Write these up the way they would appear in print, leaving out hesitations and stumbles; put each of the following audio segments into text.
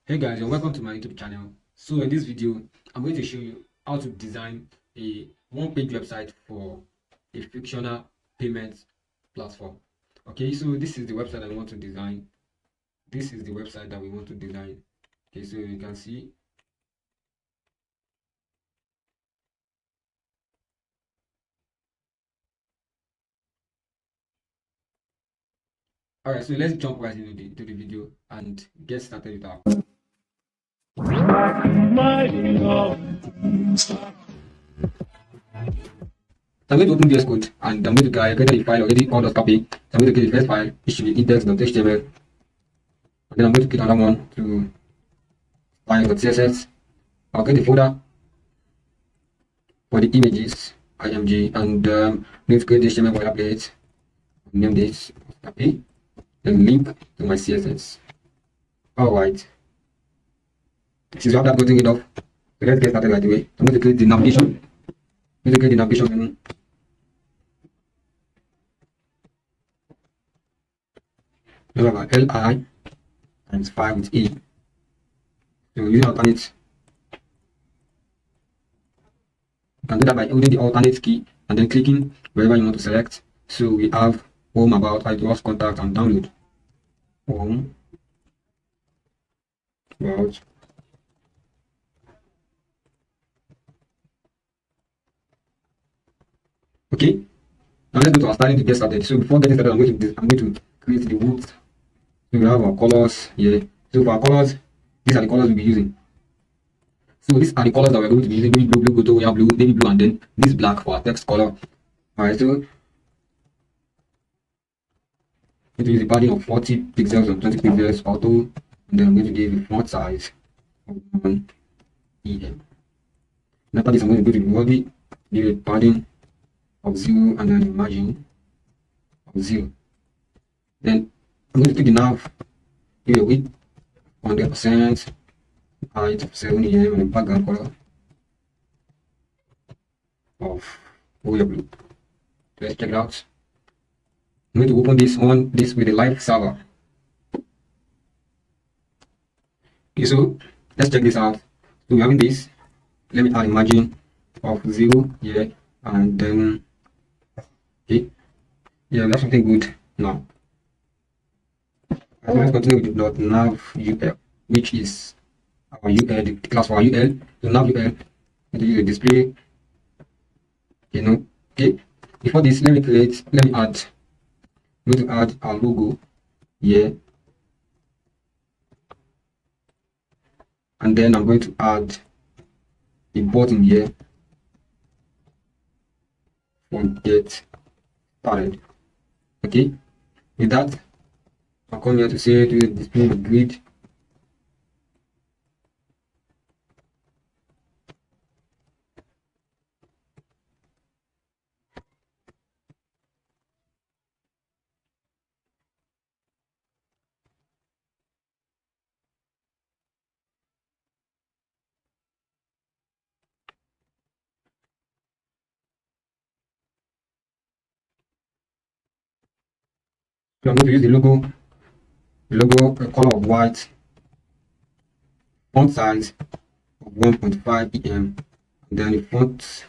Hey guys, and welcome to my YouTube channel. So in this video, I'm going to show you how to design a one-page website for a fictional payment platform. Okay, so this is the website that we want to design. This is the website that we want to design. Okay, so you can see. Alright, so let's jump right into the video and get started with our. So I'm going to open VS Code and I'm going to create the file already all copy. So I'm going to create the first file, which should be index.html. And then I'm going to create another one to style.css. I'll get the folder for the images, img, and let's create the HTML boilerplate. Name this, copy, then link to my CSS. Alright. Since you have that gotten rid of, so let's get started right away. I'm going to create the navigation. I'm going to create the navigation menu. Li times 5 with E. So using alternate, you can do that by holding the alternate key and then clicking wherever you want to select. So we have home, about, iTunes, contact, and download. Home, about. Okay, now let's go to our styling to get started. So before getting started, I'm going to create the width. So we have our colors here. So for our colors, these are the colors we'll be using. So these are the colors that we're going to be using: baby blue, blue, we have blue, baby blue, and then this black for our text color. Alright, so I'm going to use a padding of 40 pixels or 20 pixels auto, and then I'm going to give a font size of 1 EM. And after this, I'm going to go to the body, give a padding of 0 and then a margin of 0. Then I'm going to take the nav, give a width 100%, height of 7 EM, and a background color of royal blue. Let's check it out. I'm going to open this with a live server. Okay, so let's check this out. So we're having this. Let me add a margin of 0 here, and then okay, yeah, we have something good now. Let's continue with the nav UL, which is our UL, the class for our UL. So nav UL, to use a display. Okay. Before this, let me add. I'm going to add our logo here, and then I'm going to add a button here for get started. Okay, with that, I'll come here to say to display the grid. So I'm going to use the logo color of white, font size of 1.5 EM, and then the font size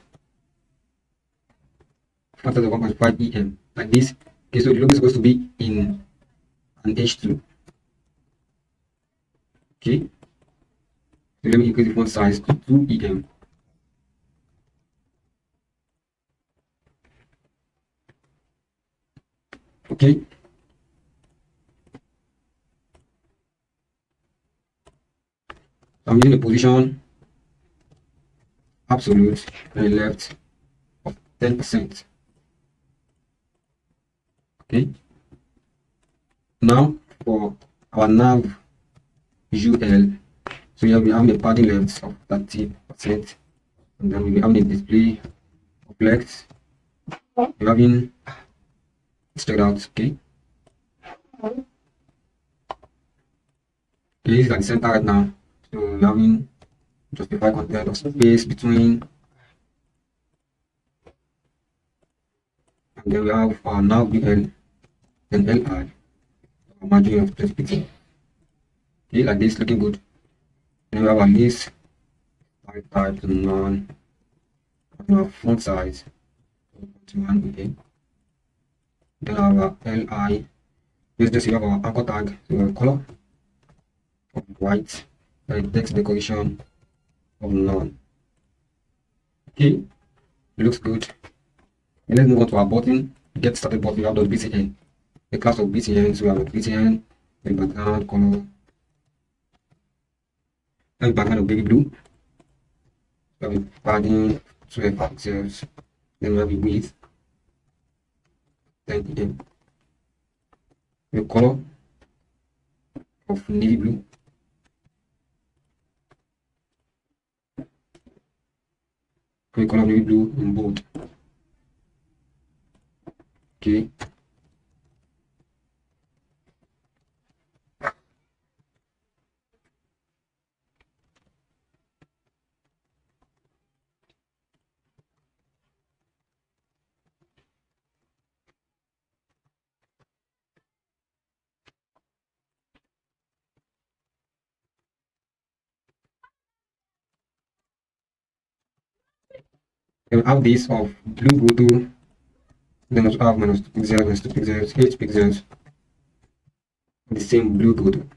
of 1.5 EM, like this. Okay, so the logo is supposed to be in an H2. Okay, so let me increase the font size to 2 EM. Okay. I'm using a position absolute and left of 10%. Okay. Now for our nav UL, so here we have a padding left of 30%, and then we'll be having a display of left. We're having, let's check it out. Okay. Okay, this is at the center right now. So we're having justify content of space between, and then we have our nav UL and LI, a margin of 20 pixels. Okay, like this, looking good. Then we have our list, type none, and our font size 1 again. Then our li, just have our anchor tag, so color of white, and text decoration of none. Okay, it looks good. And let's move on to our button. Get started button. We have the btn, the class of btn. So we have the btn, the background color, and background of baby blue. We have a padding 12 pixels. Then we have a width 10 pm. The color of navy blue. The color of navy blue in bold. Okay. Then we have this of blue go to, then also have minus 2 pixels, 8 pixels, the same blue go to.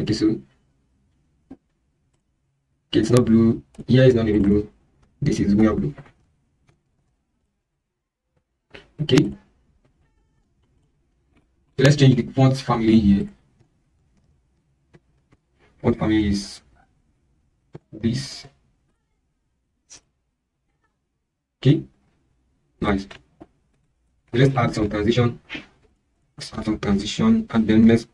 Okay, so okay, it's not blue, here is not navy blue, this is royal blue. Okay, so let's change the font family here. Font family is this. Okay, nice. Let's add some transition. And then let's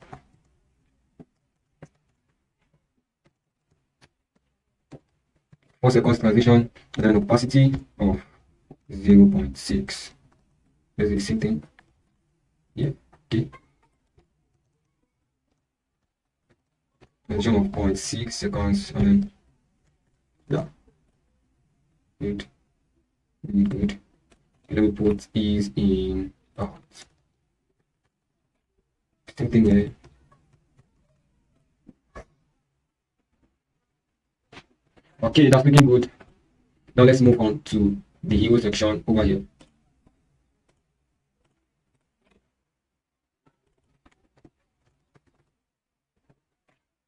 for seconds transition, and then opacity of 0.6. Let's do the same thing. Yeah, okay. Transition of 0.6 seconds, and then yeah, good. Really good. Let me put ease in out. Same thing here. Okay, that's looking good. Now let's move on to the hero section over here.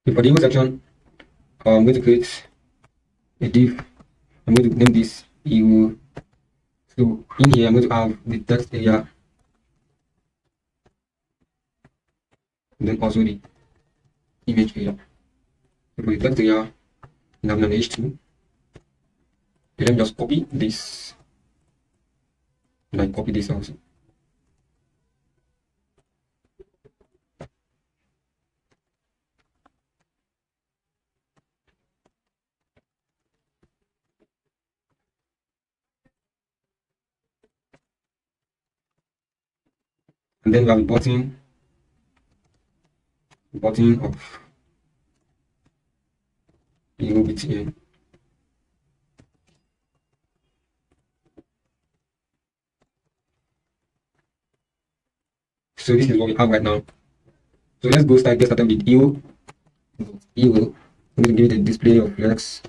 So for the hero section, I'm going to create a div. I'm going to name this hero. So in here, I'm going to have the text area, and then also the image area. So for the text area, we have an H2. Let me just copy this, and I copy this also. And then we have a button of btn. So this is what we have right now. So let's get started with EO. I'm going to give it a display of flex.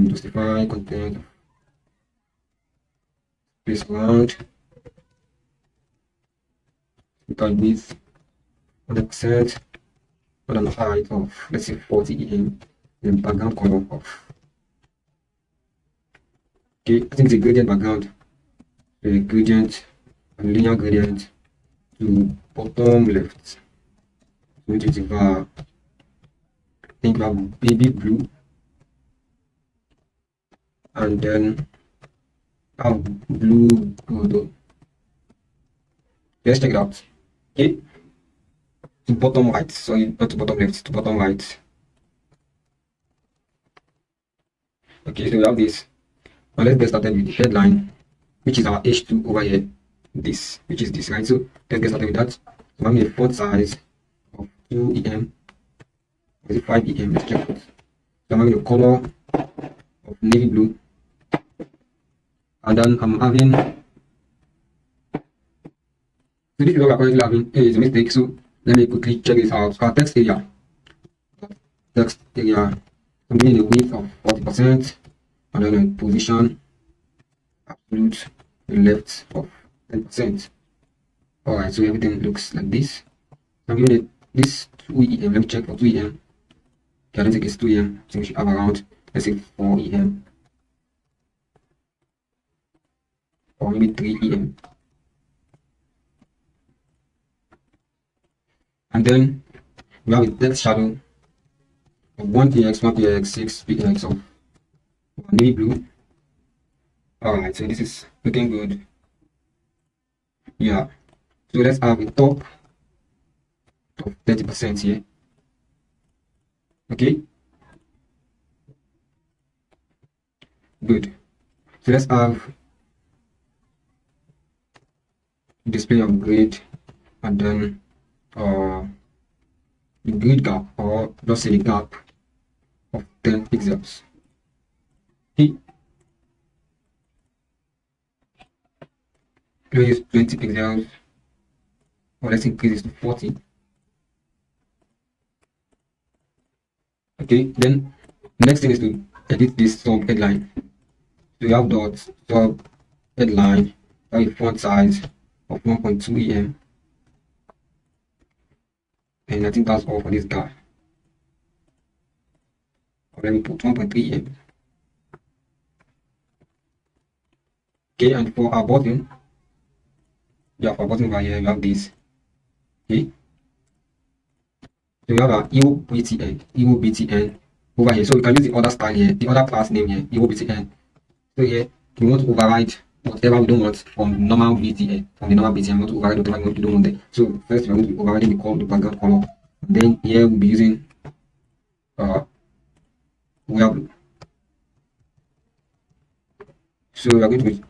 Justify content. Place around. Without width 100%, and an height of let's say 40 em, and background color of okay, I think it's a gradient background, a gradient, a linear gradient to bottom left, which is I think we have baby blue, and then have blue gold. Let's check it out. Okay, to bottom right, sorry, not to bottom left, to bottom right. Okay, so we have this. Now let's get started with the headline, which is our H2 over here. This, which is this, right? So let's get started with that. So I'm a font size of 2 em, is it 5 em? Let's check it. So I'm having a color of navy blue, and then I'm having. So this is what we're currently having. It's a mistake. So let me quickly check this out. Our text area, I'm giving a width of 40%, and then a position absolute left of 10%. All right, so everything looks like this. I'm giving it this 2 em. Let me check for 2 em. Okay, I don't think it's 2 em. I think we should have around, let's say 4 em, or maybe 3 em. And then we have a text shadow of 1 px, 1 px, 6 px of navy blue. Alright, so this is looking good. Yeah, so let's have a top of 30% here. Okay, good. So let's have display of grid, and then the grid gap, or just say the gap of 10 pixels. Okay, let's use 20 pixels, or let's increase this to 40. Okay, then the next thing is to edit this sub headline. So you have dot sub headline, a font size of 1.2 em, and I think that's all for this guy. Let me put 1.3 em. Okay, and for our button, for our button over here, you have this. Okay, so you have our EOBTN over here. So you can use the other style here, the other class name here, EOBTN. So here we want to override whatever we don't want from normal BTN, from the normal BTN. We want to override whatever we don't want there. So first we are going to be overriding the background color. And then here we'll be using royal blue. So we are going to be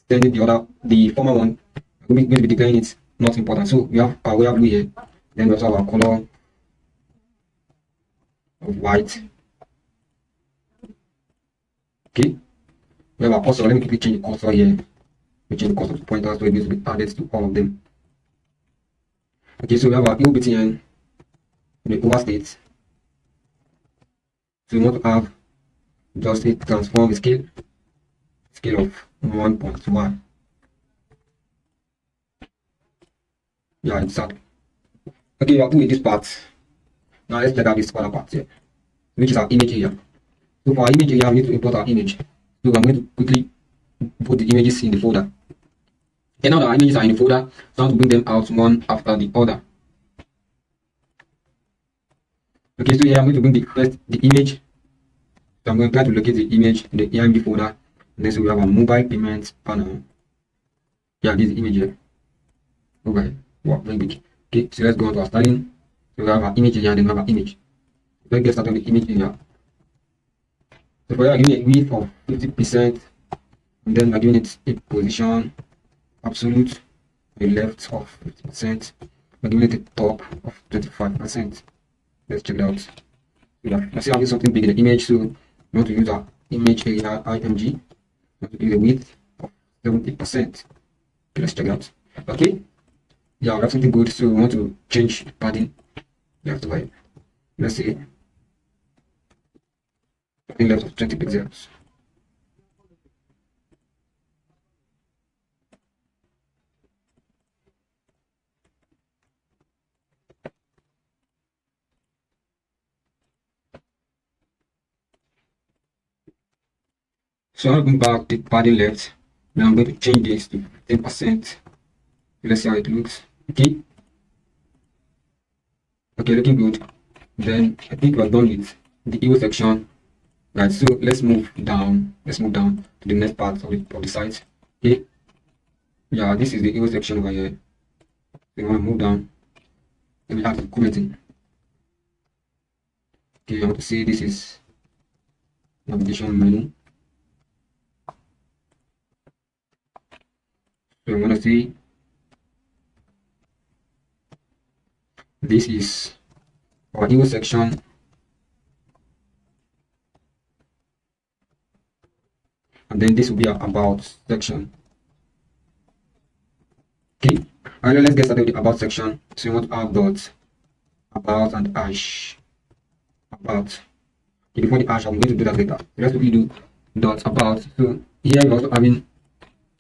sending the former one. We're going to be declaring it not important. So we have our royal blue here. Then we also have our color of white. Okay. We have our cursor. Let me quickly change the cursor here. We change the cursor to pointer so it needs to be added to all of them. Okay, so we have our EOBTN in the overstate. So we want to have just a transform scale of 1.1. Yeah, exactly. Okay, we are doing this part. Now let's check out this other part here, which is our image area. So for our image area, we need to import our image. So I'm going to quickly put the images in the folder. Okay, now that our images are in the folder, so I want to bring them out one after the other. Okay, so here I'm going to bring the image. So I'm going to try to locate the image in the AMD folder. And then so we have a mobile payments panel. Yeah, this is the image here. Okay, wow, very big. Okay, so let's go on to our styling. So we have our image area and then we have our image. Let's get started with the image area. So for here, I'm giving a width of 50%, and then I'm giving it a position absolute, a left of 50%. I'm giving it a top of 25%. Let's check it out. Yeah, let's see how this something big in the image. So we want to use our image area IMG. We want to give a width of 70%. Okay, let's check it out. Okay, yeah, we have something good. So we want to change the padding. You have to like, let's see, something left of 20 pixels. So I'm going back to padding left. Now I'm going to change this to 10%. Let's see how it looks. Okay, looking good. Then I think we're done with the EO section. Right, so let's move down. Let's move down to the next part of the site. Okay, yeah, this is the EO section over here. So want to move down. Let me add the commenting. Okay, I want to say this is navigation menu. So I'm going to see this is our EO section, and then this will be our about section. Okay, Alright, let's get started with the about section. So we want to have dot about and hash about. Okay, before the hash, I'm going to do that later. Let's quickly do dot about. So here we're also having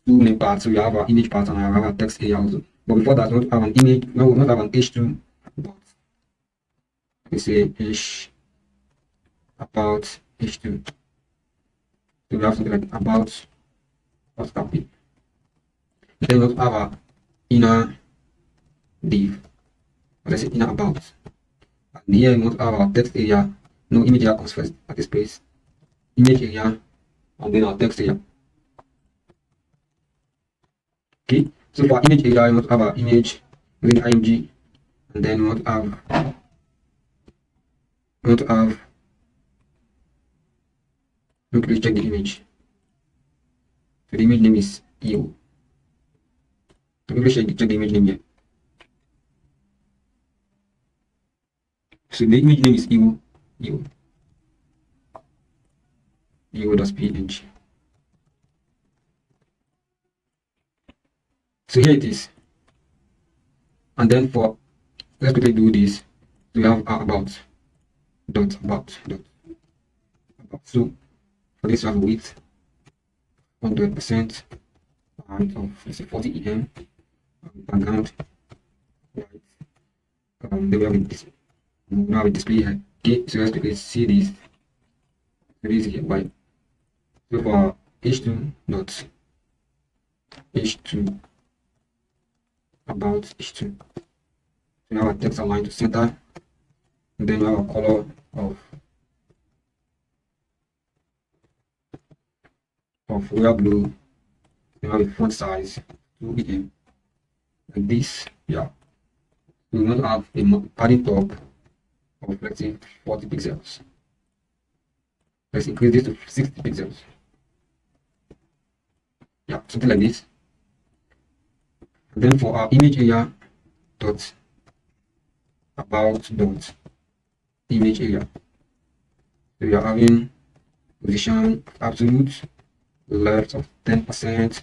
two main parts. So we have our image part and I have our text area also. But before that, we want to have an image. No, we want to have an h2 dot. We say h about h2. So we have something like about plus copy. Then we want to have our inner div. Let's say inner about. And here we want to have our text area. No, image area comes first at this place. Image area and then our text area. Okay, so for image area, we want to have our image within img, and then we want to have quickly check the image. So the image name is EU. So quickly check the image name here. So the image name is EU.png. So here it is. And then let's quickly do this. So we have our about. So for this we have width 100%, height of let's say 40 em, background white. Then we have this. Now we display here. Okay, so let's quickly see this. So this is here white. So for h2 about h2. So we have a text aligned to center, and then we have a color of royal blue. We have a font size 2 em like this. Yeah, we want to have a padding top of let's say 40 pixels. Let's increase this to 60 pixels. Yeah, something like this. And then for our image area dot about dot image area, so we are having position absolute, left of 10%,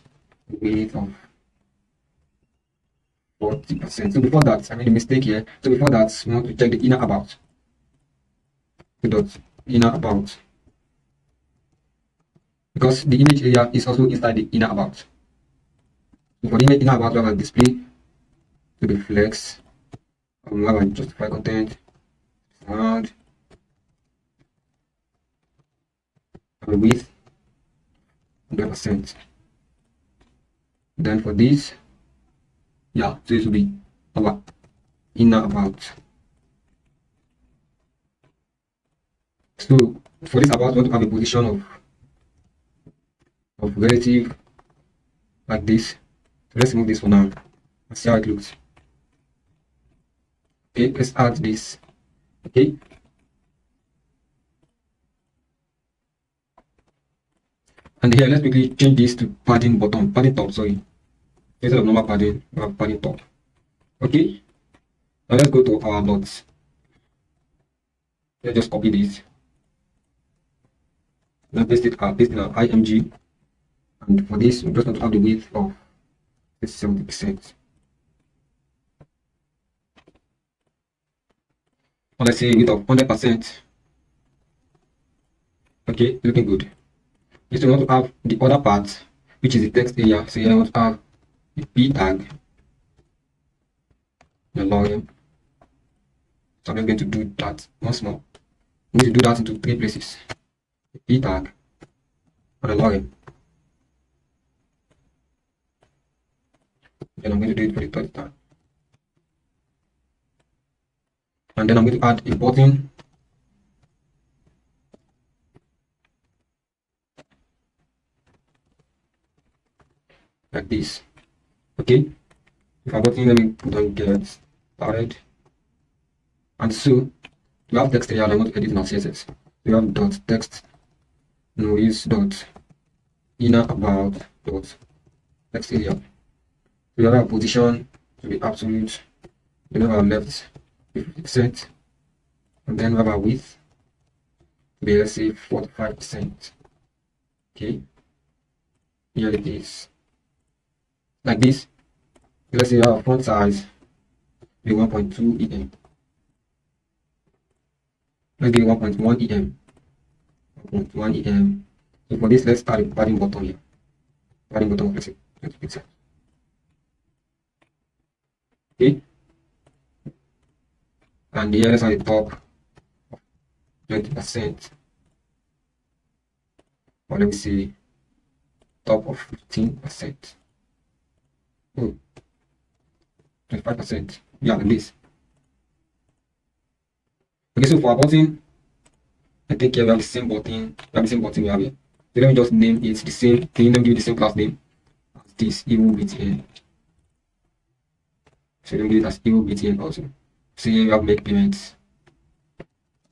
width of 40%. So before that, I made a mistake here. So before that, we want to check the inner about. The dot inner about, because the image area is also inside the inner about. So for the image inner about, we have a display to be flex. We have a justify content, sound, and width 100%. Then for this, yeah, so this will be our inner about. So for this about, we want to have a position of relative like this. So let's remove this for now and see how it looks. Okay, let's add this. Okay, and here let's quickly change this to padding top, sorry. Instead of normal padding, we have padding top. Okay, now let's go to our dots. Let's just copy this. Then paste in our img, and for this we just want to have the width of 70%. Or let's say width of 100%. Okay, looking good. Next we want to have the other part, which is the text area. So here I want to have the p tag, the lorem. So I'm going to do that once more. We need to do that into 3 places. The p tag and the lorem. Then I'm going to do it for the 3rd time. And then I'm going to add a button. Like this. Okay. If I button, let me put on get started. And so we have text area and I want to edit in our CSS. We have dot text. No, we use dot inner about dot text area. We have our position to be absolute. We have our left 50%, and then we have our width to be, let's say, 45%. Okay, here it is like this. Let's say our font size be 1.2 em. Let's give it 1.1 em. 1.1 em. So for this, let's start a padding button here. Padding button, let's say 20 pixels. Okay. And here, let's have the top 20%. Or let me see, top of 15%. Oh, 25%. Yeah, like this. Okay, so for our button, I think here we have the same button. We have the same button we have here. So let me just name it the same thing. Let me give it the same class name as this evil btn. So let me give it as evil btn also. So here we have make payments.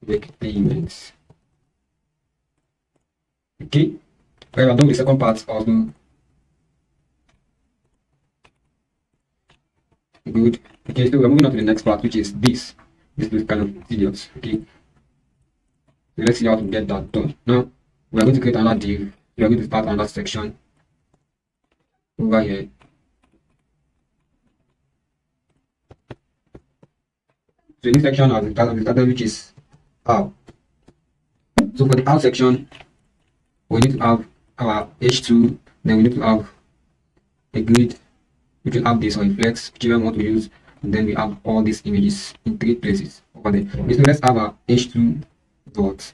Make payments. Okay. Well, I'm done with the second part also. Good. Okay, so we're moving on to the next part, which is this. This is kind of tedious. Okay. So let's see how to get that done. Now we are going to create another div. We are going to start another section over here. So this section has the title, which is how. So for the how section, we need to have our h2, then we need to have a grid which will have this, or a flex, whichever one to use, and then we have all these images in 3 places over there. Okay, so let's have our h2 dot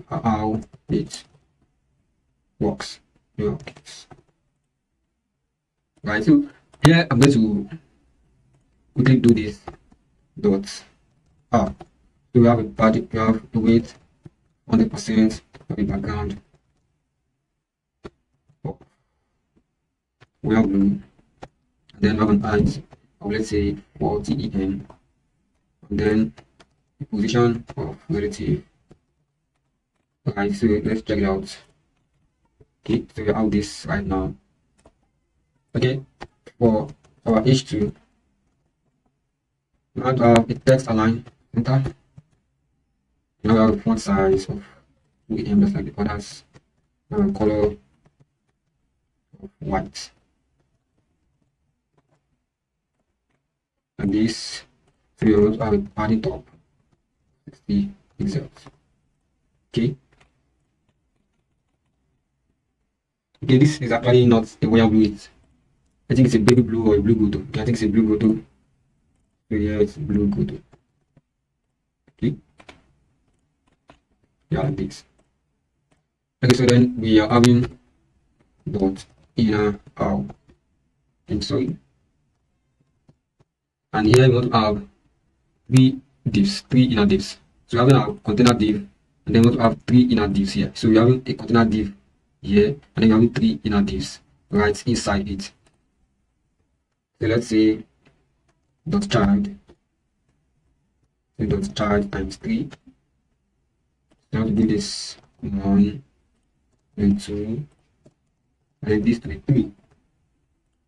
how it works. Yeah. Right, so here I'm going to quickly do this dot so we have a body, we have the weight 100% of the background. We have blue, and then we have an height of, let's say, 40 em, and then the position of relative. Alright, so let's check it out. Okay, so we have this right now. Okay, for our h2, we have to have a text align center. Now we have a font size of 2 em, just like the others. We have a color of white. And this, so we also have a padding top 60 pixels. Okay. Okay, this is actually not a royal blue. I think it's a baby blue or a blue gold. Okay, I think it's a blue gold. So yeah, it's blue gold. Okay. Yeah, like this. Okay, so then we are having dot inner out. And sorry. And here we want to have 3 divs, 3 inner divs. So we're having our container div, and then we want to have 3 inner divs here. So we're having a container div here, and then we're having 3 inner divs right inside it. So let's say dot child, so dot child times 3. So I want to do this 1 and 2, and then this to be 3.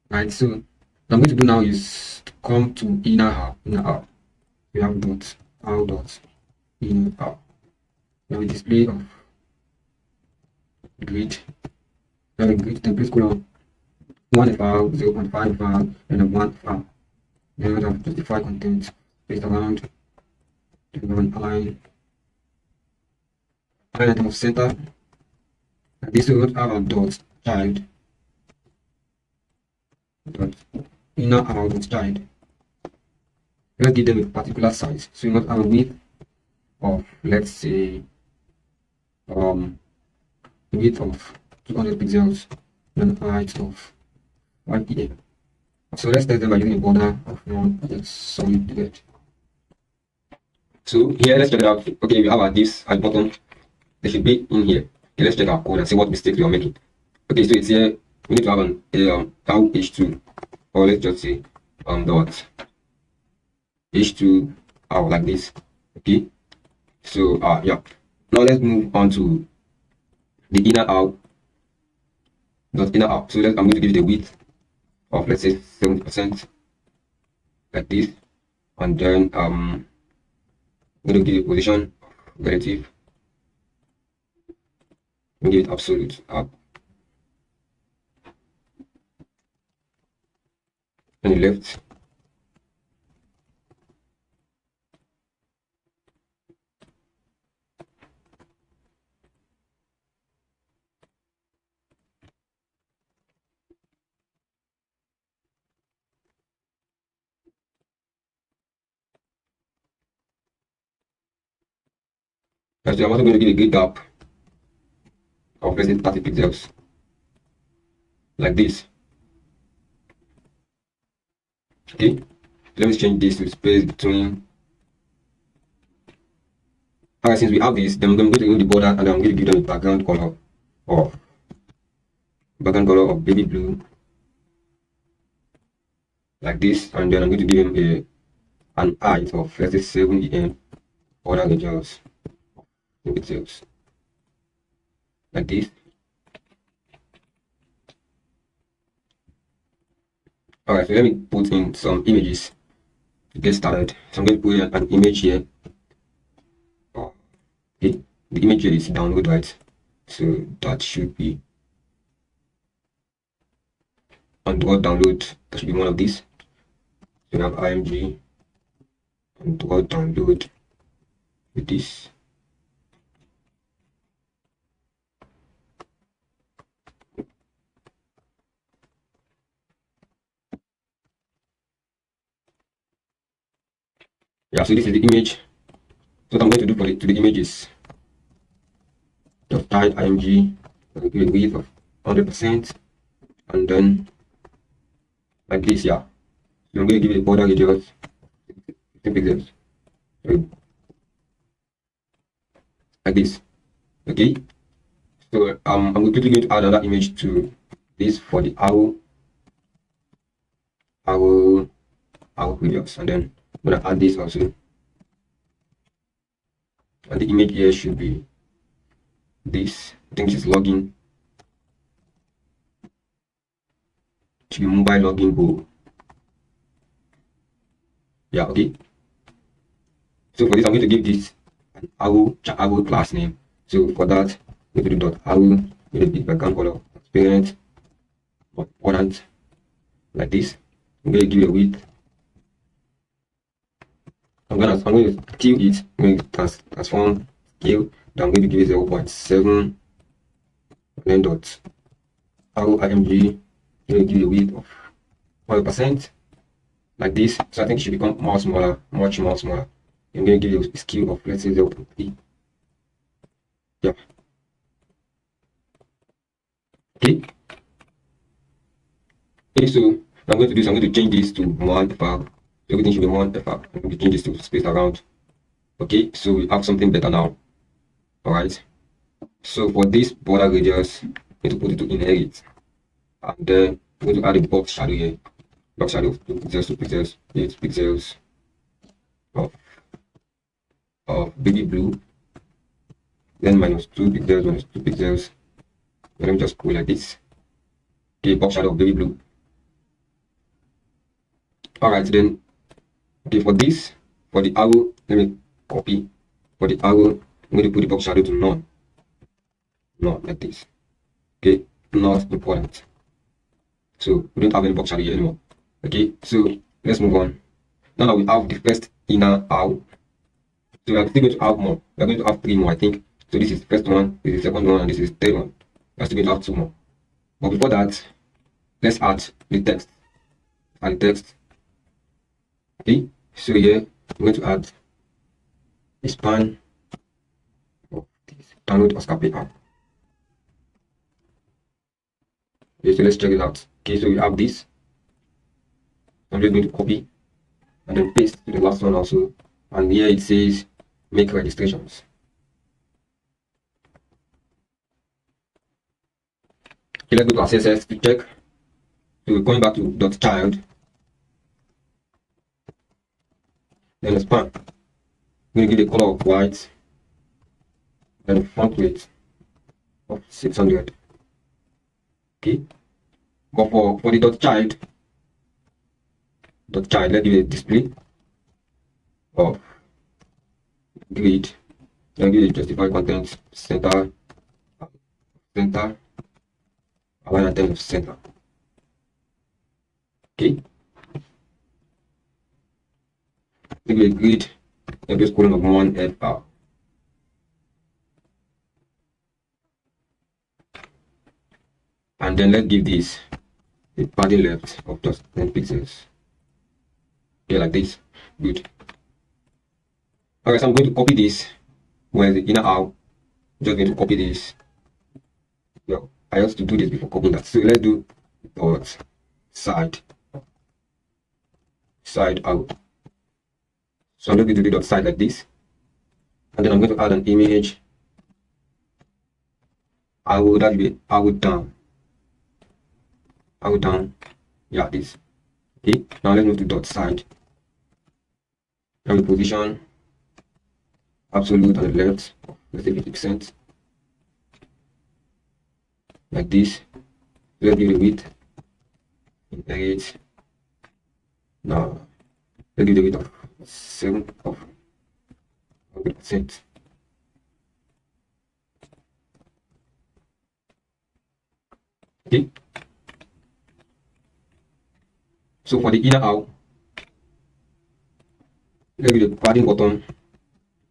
Right, so what I'm going to do now is to come to inner out. We have dot out dot inner out. Now we display of grid. We have a grid template column 1 file, 0.5 file, and a 1 file. Then we have justify content based around the align item of center. And this will have a dot child dot inner out dot child. Let's give them a particular size. So we must have a width of, let's say, width of 200 pixels and a height of 1 em. So let's test them by using a border of 1. That's solid red. So here, let's check it out. Okay, we have our divs at the bottom. They should be in here. Okay, let's check our code and see what mistakes we are making. Okay, so it's here. We need to have an how h2, or let's just say dot h2 out like this. Okay, so yeah. Now let's move on to the inner out dot inner out. So I'm going to give it a width of, let's say, 70%, like this, and then I'm going to give it a position relative. Give it absolute up. on the left. And so I'm also going to give a grid gap of let's say 30 pixels like this. Okay, let me change this to space between. Alright, since we have this, then I'm going to remove the border and I'm going to give them a background color of baby blue like this, and then I'm going to give them an height of let's say 7 em border radius pixels like this. Alright, so let me put in some images to get started. So I'm going to put an image here. Okay, the image here is download, right? So that should be on Word download. That should be one of these. So we have img and Word download with this. Yeah, so this is the image. So what I'm going to do for it to the images, just type img, give a width of 100%, and then like this. Yeah, so I'm going to give it a border radius 15 pixels, like this. Okay, so I'm quickly going to add another image to this for the arrow radius, and then I'm going to add this also. And the image here should be this. I think this is login. It should be mobile login goal. Yeah, okay. So for this, I'm going to give this an arrow class name. So for that, I'm going to do dot arrow with a big background color, transparent, important, like this. I'm going to give it a width. I'm going to scale it. I'm going to transform scale. Then I'm going to give it 0.7, and then dot arrow img. I'm going to give it a width of 100%, like this. So I think it should become more smaller, much more smaller. I'm going to give it a scale of let's say 0.3. Yeah. Okay. Okay, so I'm going to change this to one fab. Everything should be one fab. I'm going to change this to space around. Okay, so we have something better now. Alright. So for this border radius, I'm going to put it to inherit. And then I'm going to add a box shadow here. Box shadow of 2 pixels, 2 pixels, 8 pixels of baby blue. Then minus 2 pixels, minus 2 pixels. Let me just go like this. Okay, box shadow of baby blue. Alright, then okay, for this, for the arrow, let me copy. For the arrow, I'm going to put the box shadow to none. None, like this. Okay, not important. So we don't have any box shadow here anymore. Okay, so let's move on. Now that we have the first inner arrow, so we are still going to have more. We are going to have 3 more, I think. So this is the first one, this is the second one, and this is the third one. We are still going to have 2 more. But before that, let's add the text. Add the text. Okay, so here I'm going to add a span of this download Oscar app. Okay, so let's check it out. Okay, so we have this. I'm just going to copy and then paste to the last one also. And here it says make registrations. Okay, let's go to our CSS to check. So we're going back to dot child. Then the span. I'm going to give a color of white. Then a font weight of 600. Okay. But for the dot child, let's give it a display of grid. Then give it justify content center, align item of center. Okay. give it a grid, and just column of 1 FR. And then let's give this a padding left of just 10 pixels. Yeah, like this. Good. Okay, so I'm going to copy this where the inner out. Just going to copy this. Well, I used to do this before copying that. So let's do dot side out. So I'm just going to do dot side like this. And then I'm going to add an image. That be arrow down. Arrow down. Yeah, this. Okay. Now let's move to dot side. Now we position absolute on the left, let's say 50%. Like this. Let's give the width in 8. Now let's give the width of 7 of 100%. Okay. So for the inner out, let's give the padding bottom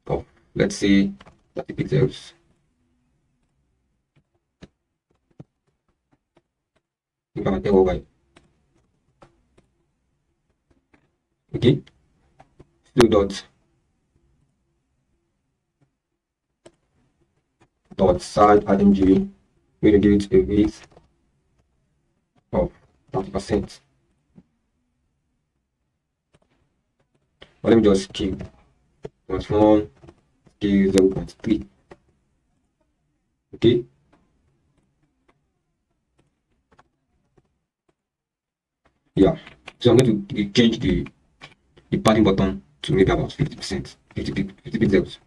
of, let's say, 30 pixels. If I tell right. Okay. Still dot side RMG. We're gonna give it a width of 30%. But let me just keep transform scale 0.3. Okay. Yeah. So I'm going to change the padding button to maybe about 50%, 50 pixels.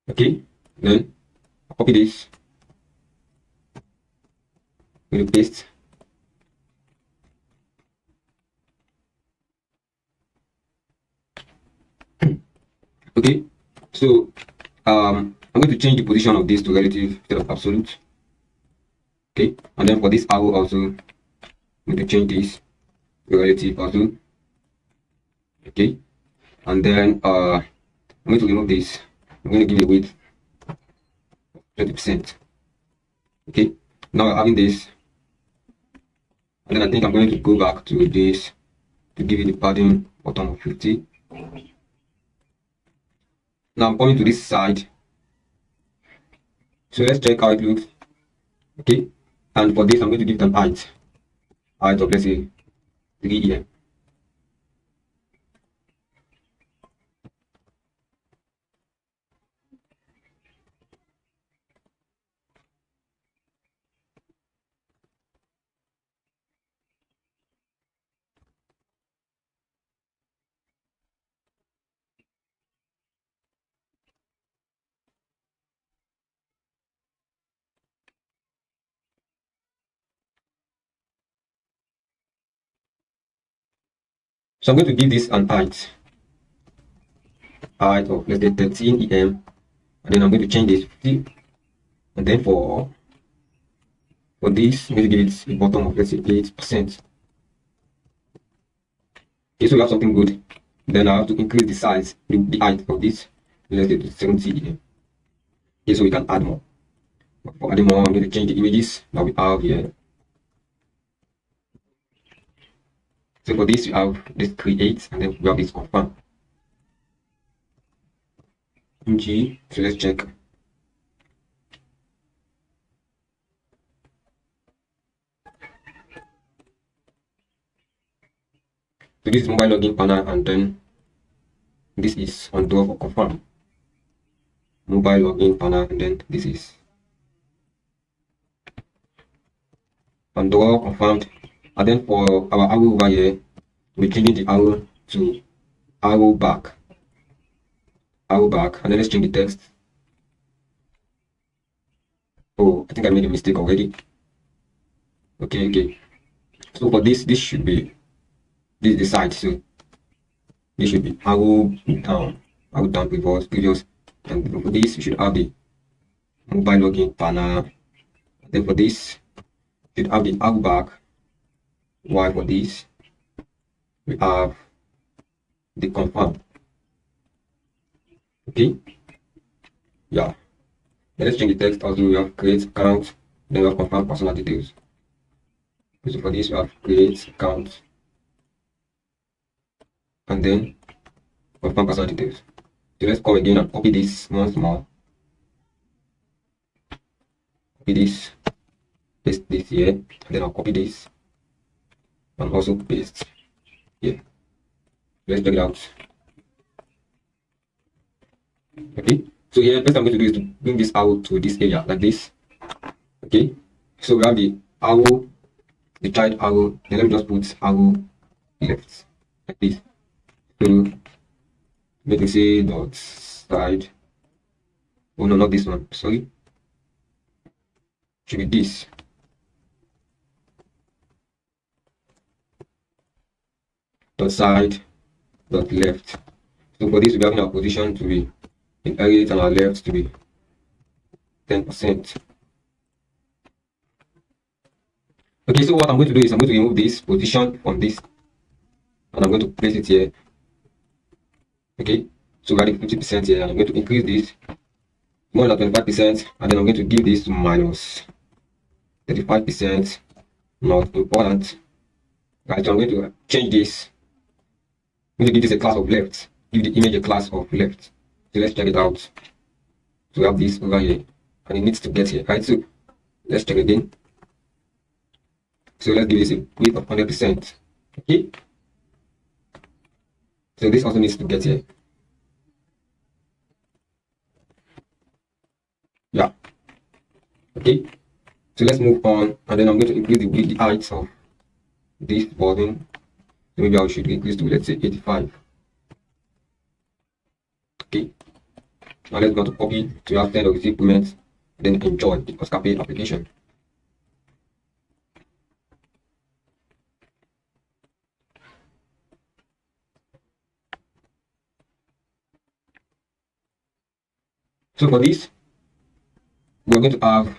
Okay, then copy this. We'll paste. Okay, so I'm going to change the position of this to relative instead of absolute. Okay, and then for this arrow also, I'm going to change this to relative also. Okay, and then I'm going to remove this. I'm going to give it a width 20%. Okay, now having this, and then I think I'm going to go back to this to give it the padding bottom of 50. Now I'm coming to this side. So let's check how it looks. Okay, and for this I'm going to give it an height of, let's say, 3 EM. So I'm going to give this an height of, let's say, 13 EM, and then I'm going to change this 50, and then for this I'm going to give it a bottom of, let's say, 8%. Okay, so we have something good. Then I have to increase the size, the height of this, let's say to 70 EM. Okay, so we can add more. But for adding more, I'm going to change the images that we have here. So for this, we have this create, and then we have this confirm. G, so let's check. So this is mobile login panel, and then this is on door for confirm. Mobile login panel, and then this is on door confirmed. And then for our arrow over here, we're changing the arrow to arrow back. Arrow back, and then let's change the text. Oh, I think I made a mistake already. Okay. So for this should be this is the side, so this should be arrow down. out down previous, and for this we should have the mobile login panel. Then for this we should have the arrow back, while for this we have the confirm. Okay, yeah. Then let's change the text. Also we have create account, then we have confirm personal details. So for this we have create account and then confirm personal details. So let's come again and copy this once more. Copy this, paste this here, and then I'll copy this and also paste here. Let's check it out. Okay, so here first I'm going to do is to bring this arrow to this area like this. Okay, so we have the arrow, the child arrow, then let me just put arrow left like this. So let me say dot side. Oh no, not this one, sorry, should be this. Dot side dot left. So for this we have in our position to be in right and our left to be 10%. Okay, so what I'm going to do is I'm going to remove this position from this and I'm going to place it here. Okay, so we're adding 50% here, and I'm going to increase this more than 25%, and then I'm going to give this to minus 35%. Not important. Right, so I'm going to change this. I'm going to give this a class of left. Give the image a class of left. So let's check it out. So we have this over here, and it needs to get here, right? So let's check again. So let's give this a width of 100%. Okay. So this also needs to get here. Yeah. Okay. So let's move on, and then I'm going to increase the height of this button. So maybe I should increase to, let's say, 85. Okay. Now let's go to copy to have 10 of these implements, then enjoy the Oscape application. So for this, we're going to have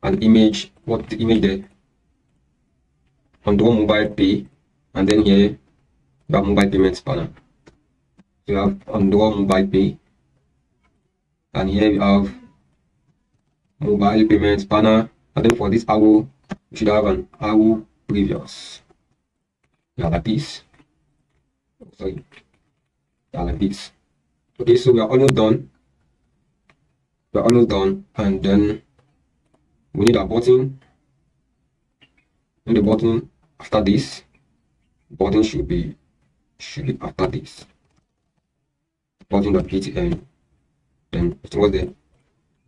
an image, what the image there, on the mobile pay, and then here we have mobile payments panel. So we have on the mobile pay, and here we have mobile payments panel, and then for this arrow, we should have an arrow previous. Yeah, like this. Sorry, yeah, like this. Okay, so we are almost done. We're almost done, and then we need a button. And the button after this, button should be after this. Button.html, then what's the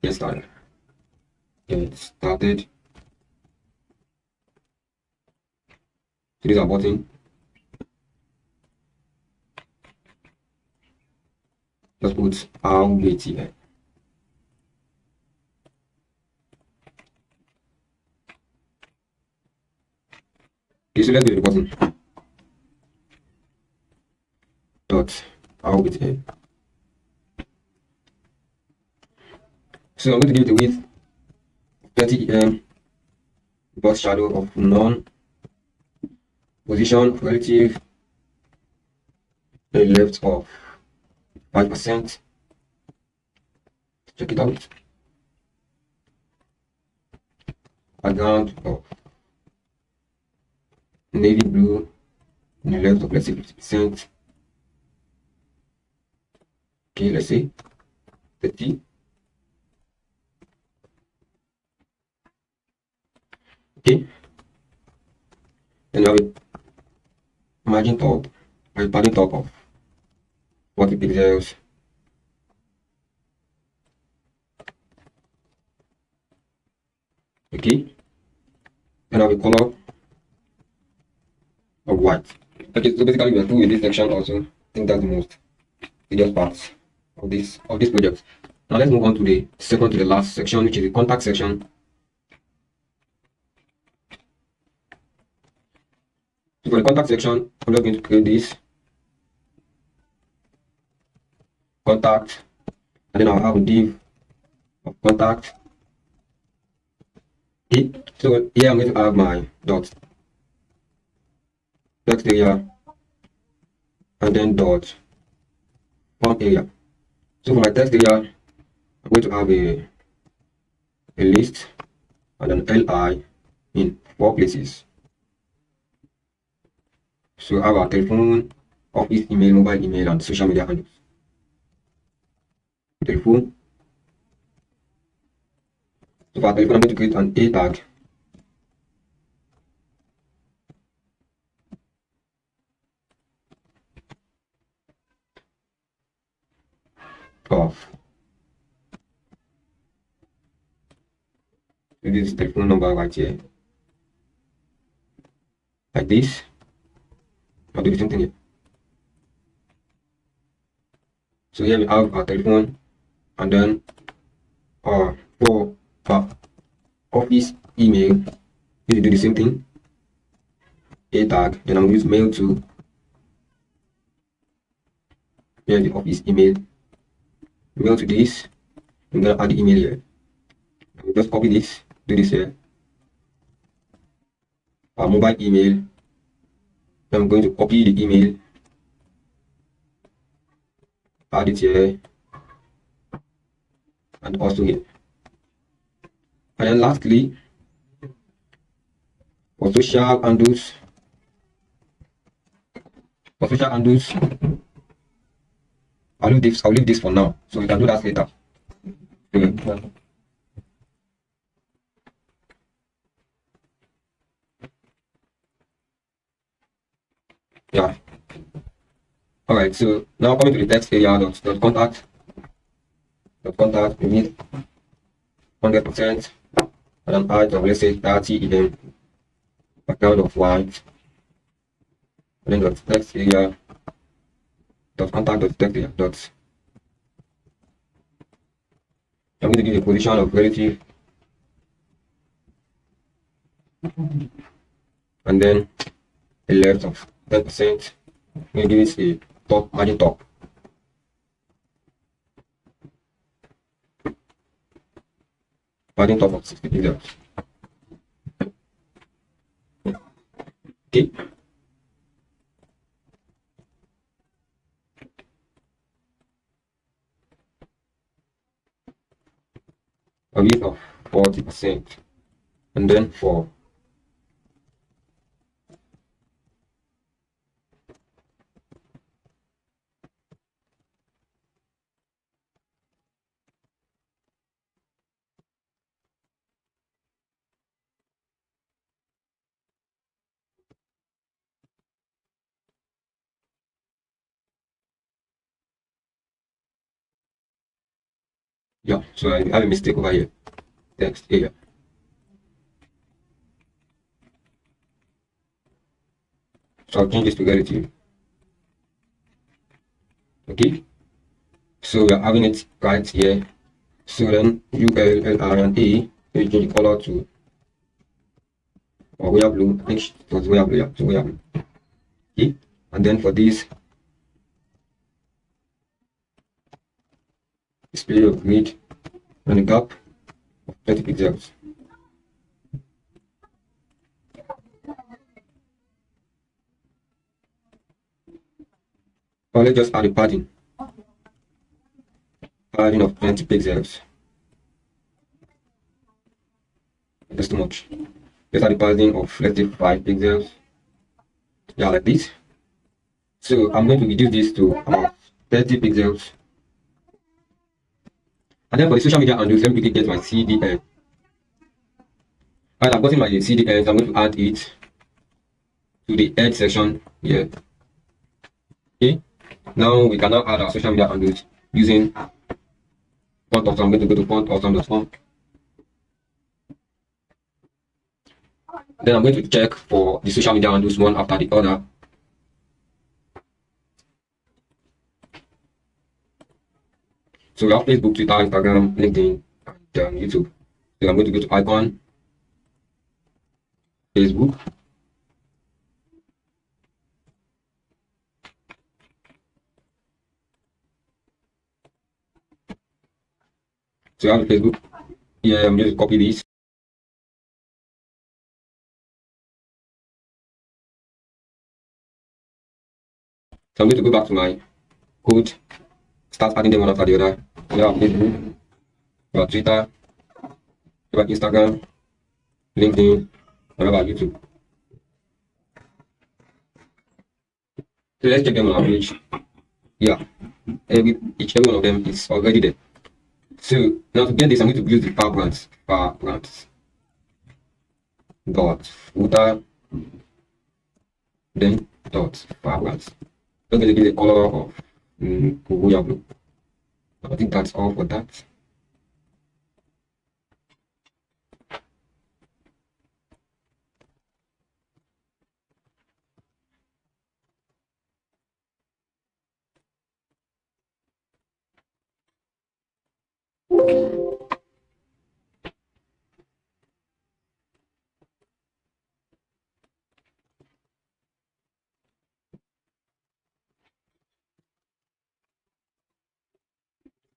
get started? Get started. So this is our button. Just put RBTL. Okay, so let's do the button. Dot RBTL. So I'm going to give it a width 30 em, box shadow of none, position of relative left of 5%. Check it out. Background of navy blue, in the left of, let's say, 50%. Okay, let's say 30. Okay, then you have a margin top, a padding top of 40 pixels. Okay, then I have a color of white. Okay, so basically we are through with this section also. I think that's the most tedious part of this project. Now let's move on to the second to the last section, which is the contact section. So for the contact section, I'm just going to create this. contact, and then I'll have a div of contact. Okay, so here I'm going to have my dot text area and then dot form area. So for my text area, I'm going to have a list and an li in 4 places. So I have our telephone, office email, mobile email, and social media handles. Telephone. So for our telephone, I'm going to create an A tag of this telephone number right here, like this. I'll do the same thing here. So here we have our telephone, and then for our office email, we do the same thing. A tag, then I'm going to use mail to. Here the office email, mail to this. I'm gonna add the email here. I'll just copy this, do this here. Our mobile email. I'm going to copy the email, add it here, and also here. And then lastly, for social handles, I'll leave this for now, so we can do that later. Okay. Yeah. All right. So now coming to the text area, dot contact, we need 100%, and an height of, let's say, 30, even background of white, and then dot text area, dot contact, dot text area, dot. I'm going to give a position of relative, and then a left of 10%. I'm going to give it a top margin top. Margin top of 60 pixels. Okay. A width of 40%, and then for yeah, so I have a mistake over here. Text area. So I'll change this to relative. Okay. So we are having it right here. So then UL, LR, and A, we change the color to royal blue. I think it was royal blue, yeah. So royal blue. Okay. And then for this, display of grid and a gap of 30 pixels. Or let's just add a padding of 20 pixels. That's too much. Let's add a padding of, let's say, 5 pixels. Yeah, like this. So I'm going to reduce this to about 30 pixels. And then for the social media handles, let me quickly get my CDN. Right, I've gotten my CDN, so I'm going to add it to the head section here. Okay. Now we can now add our social media handles using font awesome. I'm going to go to fontawesome.com. Then I'm going to check for the social media handles one after the other. So we have Facebook, Twitter, Instagram, LinkedIn, and YouTube. So I'm going to go to icon, Facebook. So I have a Facebook. Yeah, I'm just copy this. So I'm going to go back to my code, start adding them one after the other. We have Facebook, we have Twitter, we have Instagram, LinkedIn, and we have YouTube. So let's check them on average. Yeah, each every one of them is already there. So now to get this, I'm going to use the power brands dot footer, then dot power brands. I'm going to give the color of royal blue. I think that's all for that.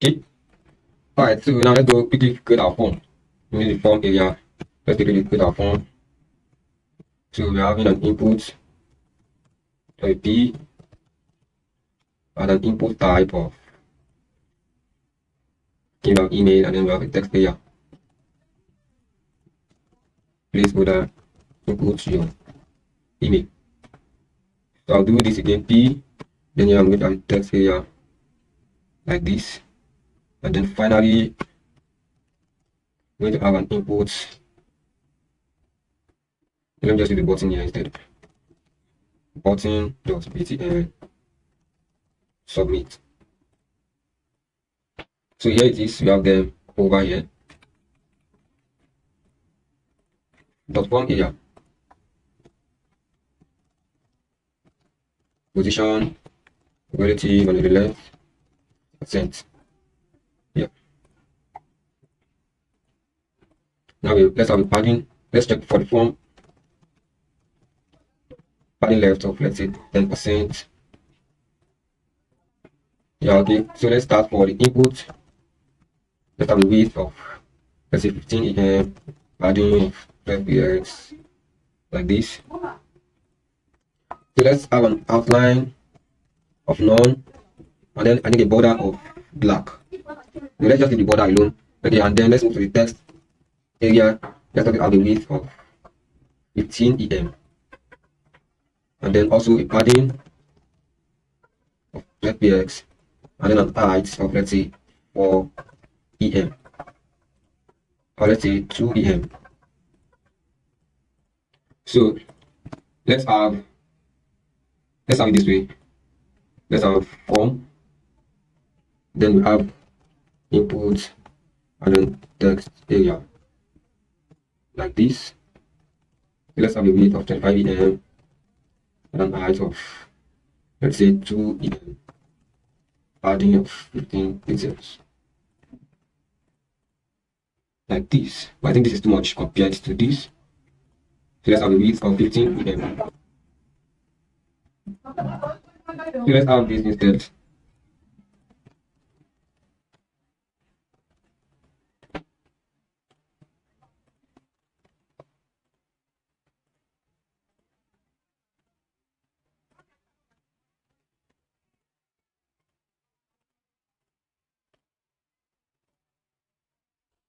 Okay. Alright, so now let's go quickly create our form. We need the form area. Let's quickly create our form. So we're having an input, a P, and an input type of email, and then we have a text area. Please go there, input your email. So I'll do this again, P, then here I'm going to have a text area like this, and then finally I'm going to have an input. Let me just do the button here instead. Button.btn submit. So here it is, we have them over here. Dot form area. Position, relative, and the left, percent. Yeah. Now let's have a padding. Let's check for the form. Padding left of, let's say, 10%. Yeah, okay. So let's start for the input. Let's have a width of, let's say, 15 em, padding of 12 px, like this. So let's have an outline of none, and then I need a border of black. So let's just leave the border alone. Okay, and then let's move to the text area. Let's have a width of 15 em, and then also a padding of 12 px, and then an height of, let's say, 4 em, or let's say 2 em. So let's have it this way. Let's have form, then we have input, and then text area like this. Let's have a width of 25 em and an height of, let's say, 2 em, padding of 15 pixels like this. But I think this is too much compared to this. So let's have a width of 15 em. So let's have this instead.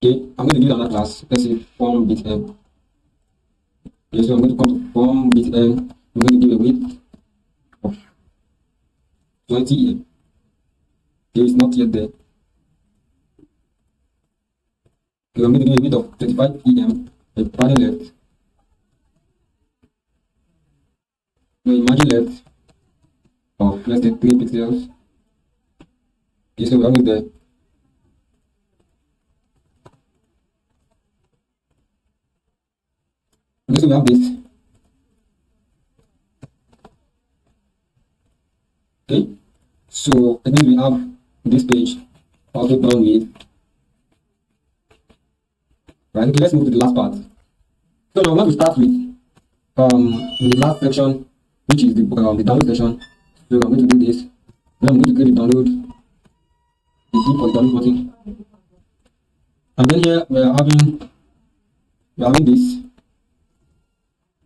Okay, I'm going to give another class. Let's say form bit m. Okay, so I'm going to come to form bit m. I'm going to give a width of 20 em. Okay, it's not yet there. Okay, I'm going to give a width of 25 em, a padding left, a margin left of, let's say, 3 pixels. Okay, so we have it there. Okay, so we have this. Okay, so I think we have this page also done with. Right, okay, let's move to the last part. So now I'm going to start with the last section, which is the download section. So I'm going to do this. Then I'm going to create the download, the click for the download button. And then here we are having this.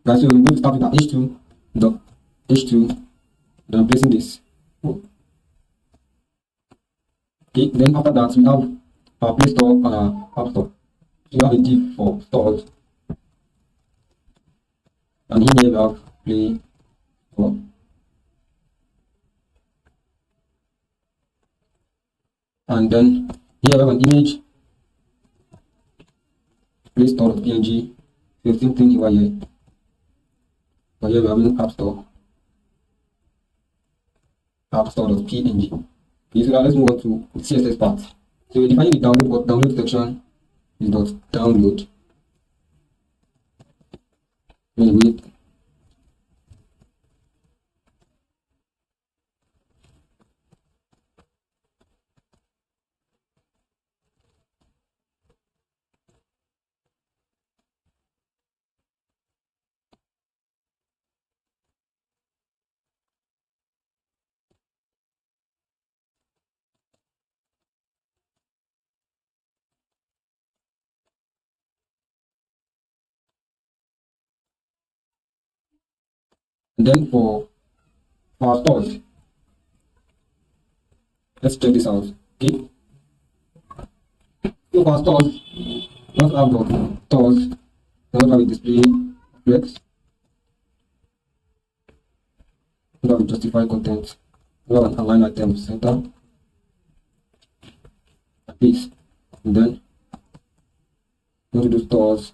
Right, so we're going to start with the h2 dot h2, then I'm placing this. Okay, then after that we have our Play Store and our App Store. So we have a div for stores, and in here we have Play Store. And then here we have an image, Play Store.png. So same thing over here. But here we have an App Store, App Store.png. Okay, so now let's move on to the CSS part. So we're defining the download section is dot download. Anyway, and then for our stores, let's check this out. Okay, so for our stores, not have the stores, not have a display objects, not have a justify content, not have an align item center, like this. And then go to do stores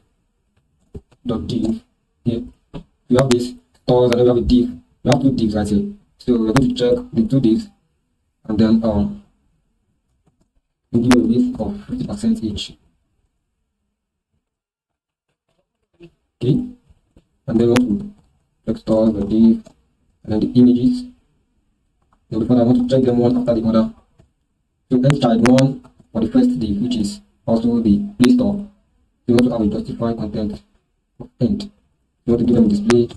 dot div. Here we have this stores, and then we have a div. We have two divs right here. So we're going to check the two divs, and then we give a width of 50% each. Okay, and then we want to check stores, the div, and then the images. Then before I want to check them one after the other. So let's try one for the first div, which is also the Play Store. You want to have a justify content of end. You want to give them a display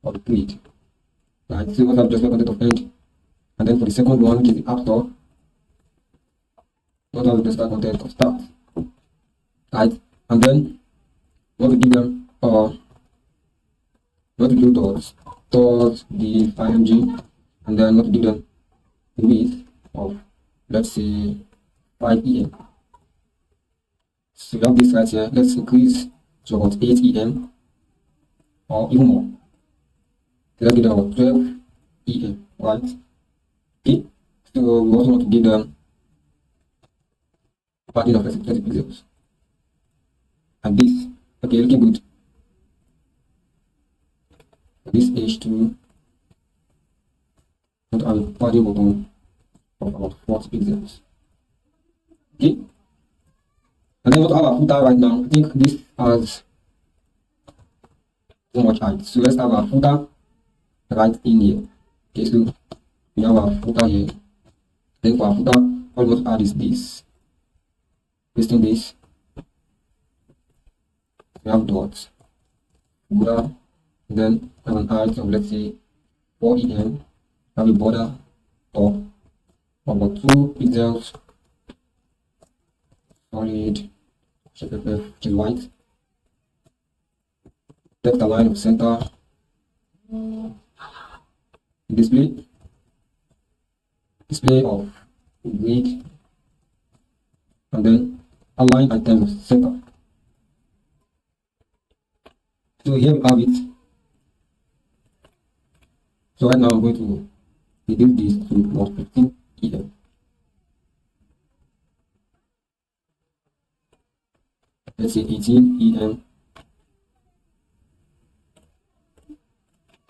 of the grid. Right, so you want to have justify content of end. And then for the second one, which is the App Store, you want to have a justify content of start. Right, and then you want to give them you want to do those stores the img, and then you want to give them a width of, let's say, 5 em. So we have this right here. Let's increase to about 8 em or even more. Let's give them about 12 em, right? Okay, so we also want to give them a padding of 30 pixels, and this. Okay, looking good. This h2 want to have a padding button of about 40 pixels. Okay, and then we want to have a footer right now. I think this has too much height, so let's have a footer right in here. Okay, so we have a footer here. Then for our footer, all we want to add is this. Pasting this. We have dots, footer, then have an height of, let's say, 4 em. Have a border top of about 2 pixels, solid, ShapeFF, which is white. Text align of center. Display of grid, and then align item of center. So here we have it. So right now I'm going to reduce this to about 15 em. Let's say 18 em.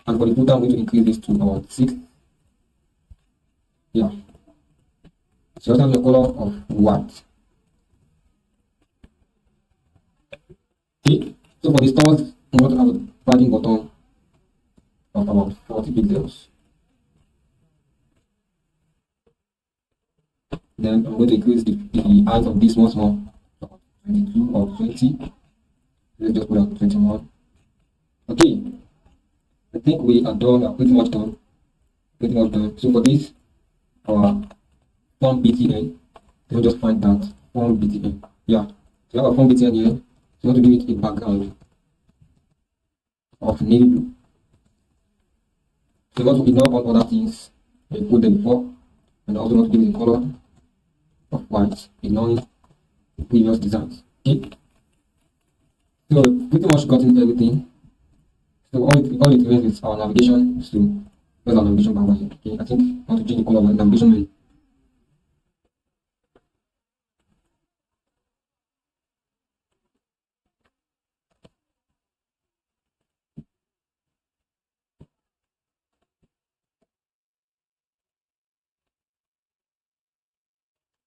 And for the footer, I'm going to increase this to about 6. Yeah. So let's have the color of white. Okay. So for the stores, I'm going to have a padding button of about 40 pixels. Then I'm going to increase the height of this once more, 22 or 20. Let's just put out 21. Okay, I think we are done. We are pretty much done. So for this, our form btn, we'll just find that form btn. Yeah. So we have a font btn here. So we want to give it a background of navy blue. So we want to ignore all other things we put them before, and also want to give it a color of white, ignoring the previous designs. Okay. So pretty much gotten everything. So all it remains is our navigation. So where's our navigation bar here? Okay, I think I want to change the color of my navigation menu.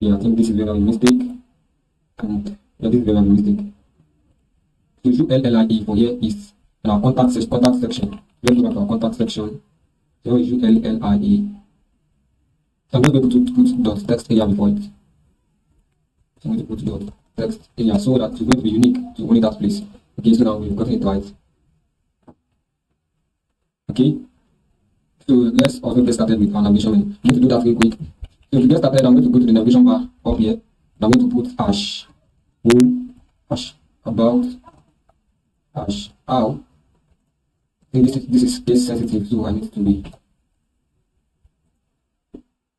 Yeah, I think this is where I made a mistake. And yeah, this is where I made a mistake. So ULLIE for here is in our contact section. Let's go back to our contact section. So ULLIE. So I'm going to put dot text area before it. So I'm going to put dot text area so that it's going to be unique to only that place. Okay, so now we've gotten it right. Okay. So let's also get started with our navigation menu. I'm going to do that real quick. So to get started, I'm going to go to the navigation bar up here. I'm going to put hash home, hash about, hash how. I think this is case sensitive, so I need to be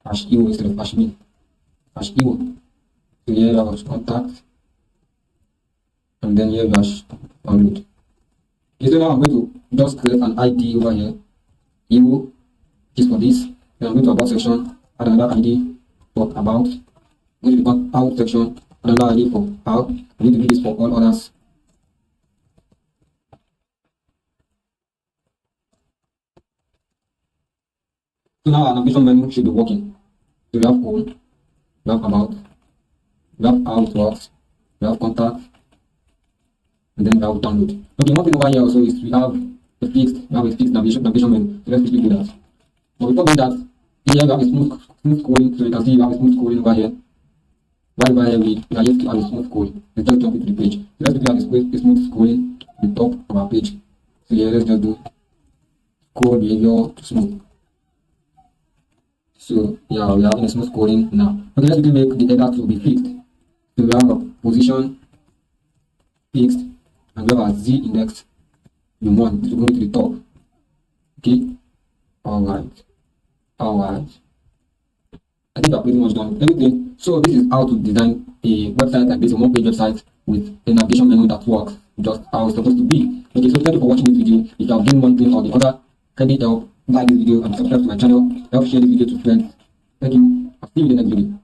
hash evo instead of hash me. Hash evo. So here I have contact, and then here hash download. Okay, so now I'm going to just create an ID over here. Evo, just for this. Then I'm going to about section. Add another ID for about. Going to the out section, another ID for how. I need to do this for all others. So now our navigation menu should be working. So we have home, we have about, we have how it works, we have contact, and then we have download. Okay, one thing over here also is we have a fixed navigation menu. So let's quickly do that. But before doing that, here we have a smooth scrolling. So you can see we have a smooth scrolling over here. Right over here we are yet to have a smooth scrolling. Let's just jump into the page. So let's quickly have a smooth scrolling at the top of our page. So here let's just do scroll behavior to smooth. So yeah, we are having a smooth scrolling now. Okay, let's quickly make the header to be fixed. So we have a position fixed, and we have a z index in 1 to go to the top. Okay, alright. I think I've pretty much done everything. So this is how to design a website like this, a one-page website with a navigation menu that works just how it's supposed to be. Okay, so thank you for watching this video. If you have gained one thing or the other, kindly help like this video and subscribe to my channel. Help share this video to friends. Thank you. I'll see you in the next video.